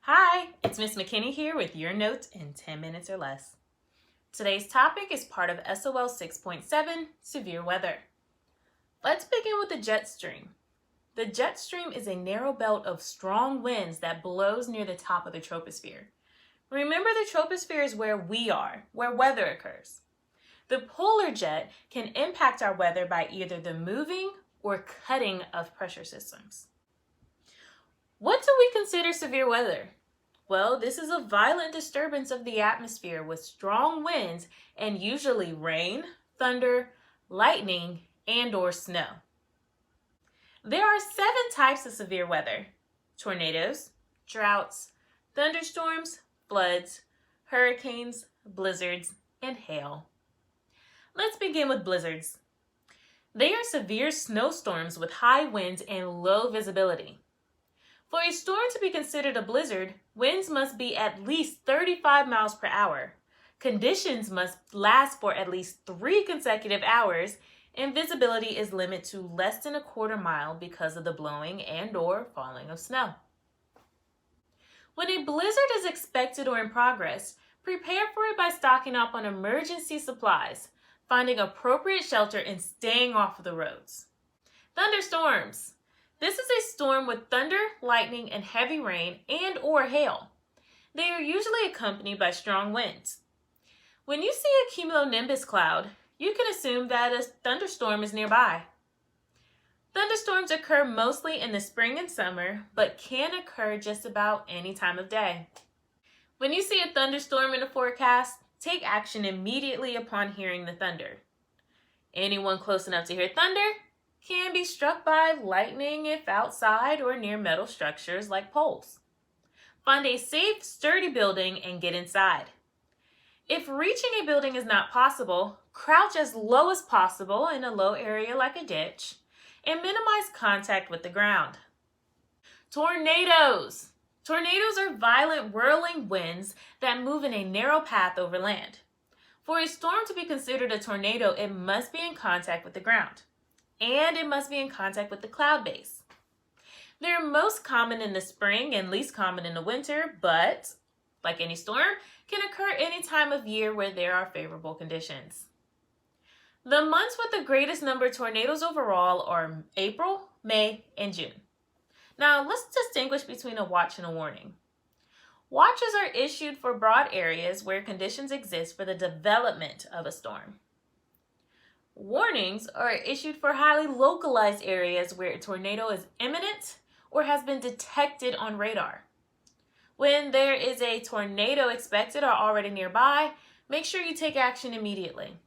Hi, it's Miss McKinney here with your notes in 10 minutes or less. Today's topic is part of SOL 6.7, Severe Weather. Let's begin with the jet stream. The jet stream is a narrow belt of strong winds that blows near the top of the troposphere. Remember, the troposphere is where we are, where weather occurs. The polar jet can impact our weather by either the moving or cutting of pressure systems. What do we consider severe weather? Well, this is a violent disturbance of the atmosphere with strong winds and usually rain, thunder, lightning, and/or snow. There are 7 types of severe weather: tornadoes, droughts, thunderstorms, floods, hurricanes, blizzards, and hail. Let's begin with blizzards. They are severe snowstorms with high winds and low visibility. For a storm to be considered a blizzard, winds must be at least 35 miles per hour. Conditions must last for at least 3 consecutive hours, and visibility is limited to less than a quarter mile because of the blowing and/or falling of snow. When a blizzard is expected or in progress, prepare for it by stocking up on emergency supplies, finding appropriate shelter, and staying off of the roads. Thunderstorms. This is a storm with thunder, lightning, and heavy rain and/or hail. They are usually accompanied by strong winds. When you see a cumulonimbus cloud, you can assume that a thunderstorm is nearby. Thunderstorms occur mostly in the spring and summer, but can occur just about any time of day. When you see a thunderstorm in the forecast, take action immediately upon hearing the thunder. Anyone close enough to hear thunder can be struck by lightning if outside or near metal structures like poles. Find a safe, sturdy building and get inside. If reaching a building is not possible, crouch as low as possible in a low area like a ditch and minimize contact with the ground. Tornadoes. Tornadoes are violent, whirling winds that move in a narrow path over land. For a storm to be considered a tornado, it must be in contact with the ground, and it must be in contact with the cloud base. They are most common in the spring and least common in the winter, but, like any storm, can occur any time of year where there are favorable conditions. The months with the greatest number of tornadoes overall are April, May, and June. Now, let's distinguish between a watch and a warning. Watches are issued for broad areas where conditions exist for the development of a storm. Warnings are issued for highly localized areas where a tornado is imminent or has been detected on radar. When there is a tornado expected or already nearby, make sure you take action immediately.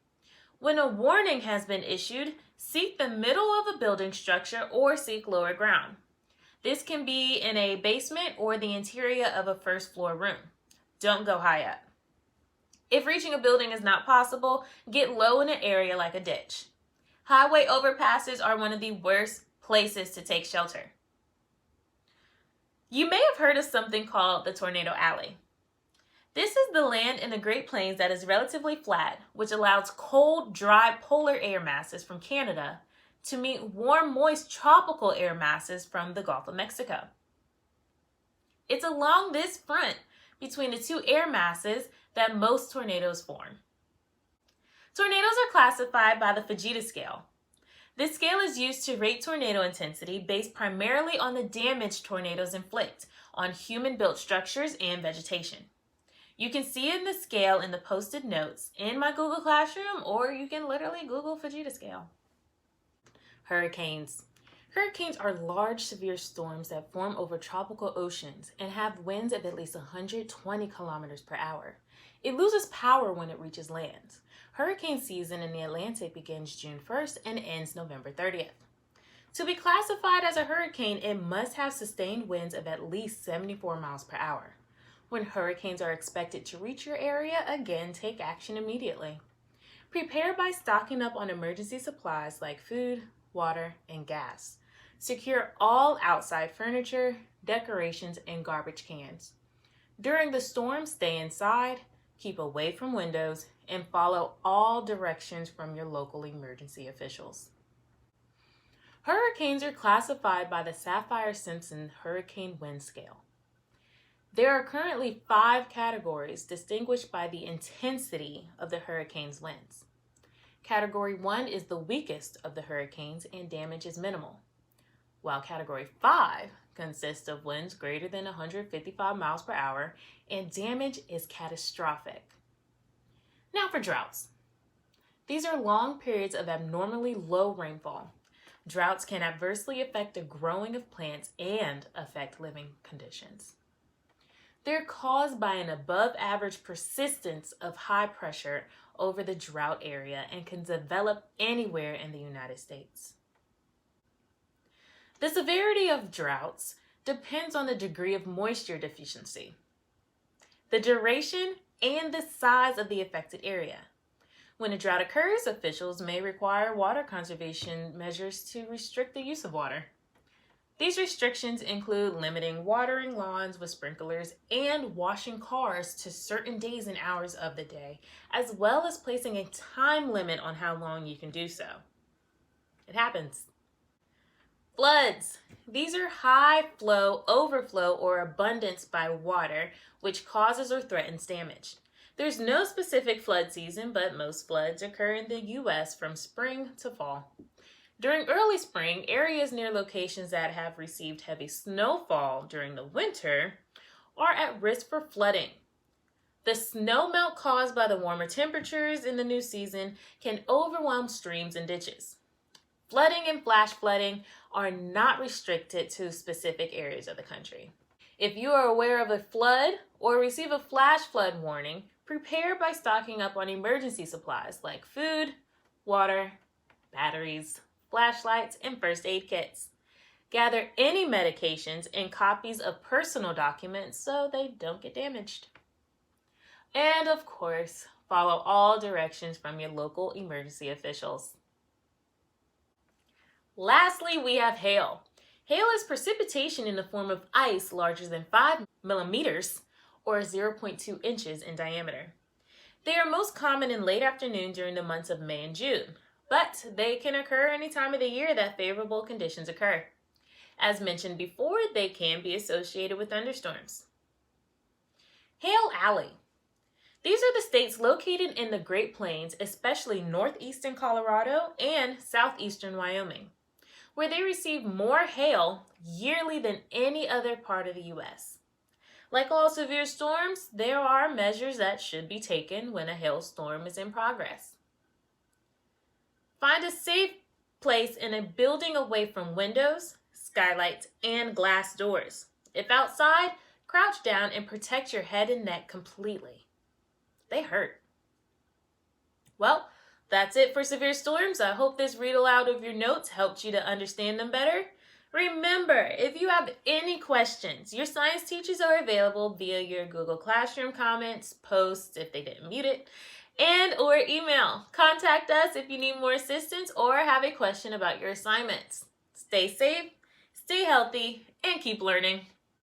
When a warning has been issued, seek the middle of a building structure or seek lower ground. This can be in a basement or the interior of a first floor room. Don't go high up. If reaching a building is not possible, get low in an area like a ditch. Highway overpasses are one of the worst places to take shelter. You may have heard of something called the Tornado Alley. This is the land in the Great Plains that is relatively flat, which allows cold, dry polar air masses from Canada to meet warm, moist tropical air masses from the Gulf of Mexico. It's along this front between the 2 air masses that most tornadoes form. Tornadoes are classified by the Fujita scale. This scale is used to rate tornado intensity based primarily on the damage tornadoes inflict on human-built structures and vegetation. You can see in the scale in the posted notes in my Google Classroom, or you can literally Google Fujita scale. Hurricanes. Hurricanes are large, severe storms that form over tropical oceans and have winds of at least 120 kilometers per hour. It loses power when it reaches land. Hurricane season in the Atlantic begins June 1st and ends November 30th. To be classified as a hurricane, it must have sustained winds of at least 74 miles per hour. When hurricanes are expected to reach your area, again, take action immediately. Prepare by stocking up on emergency supplies like food, water, and gas. Secure all outside furniture, decorations, and garbage cans. During the storm, stay inside, keep away from windows, and follow all directions from your local emergency officials. Hurricanes are classified by the Saffir-Simpson Hurricane Wind Scale. There are currently 5 categories distinguished by the intensity of the hurricane's winds. Category 1 is the weakest of the hurricanes and damage is minimal, while Category 5 consists of winds greater than 155 miles per hour and damage is catastrophic. Now for droughts. These are long periods of abnormally low rainfall. Droughts can adversely affect the growing of plants and affect living conditions. They're caused by an above-average persistence of high pressure over the drought area and can develop anywhere in the United States. The severity of droughts depends on the degree of moisture deficiency, the duration, and the size of the affected area. When a drought occurs, officials may require water conservation measures to restrict the use of water. These restrictions include limiting watering lawns with sprinklers and washing cars to certain days and hours of the day, as well as placing a time limit on how long you can do so. It happens. Floods. These are high flow, overflow, or abundance by water, which causes or threatens damage. There's no specific flood season, but most floods occur in the U.S. from spring to fall. During early spring, areas near locations that have received heavy snowfall during the winter are at risk for flooding. The snowmelt caused by the warmer temperatures in the new season can overwhelm streams and ditches. Flooding and flash flooding are not restricted to specific areas of the country. If you are aware of a flood or receive a flash flood warning, prepare by stocking up on emergency supplies like food, water, batteries, flashlights, and first aid kits. Gather any medications and copies of personal documents so they don't get damaged. And of course, follow all directions from your local emergency officials. Lastly, we have hail. Hail is precipitation in the form of ice larger than 5 millimeters or 0.2 inches in diameter. They are most common in late afternoon during the months of May and June, but they can occur any time of the year that favorable conditions occur. As mentioned before, they can be associated with thunderstorms. Hail Alley. These are the states located in the Great Plains, especially northeastern Colorado and southeastern Wyoming, where they receive more hail yearly than any other part of the U.S. Like all severe storms, there are measures that should be taken when a hailstorm is in progress. Find a safe place in a building away from windows, skylights, and glass doors. If outside, crouch down and protect your head and neck completely. They hurt. Well, that's it for severe storms. I hope this read aloud of your notes helped you to understand them better. Remember, if you have any questions, your science teachers are available via your Google Classroom comments, posts if they didn't mute it, and or email. Contact us if you need more assistance or have a question about your assignments. Stay safe, stay healthy, and keep learning.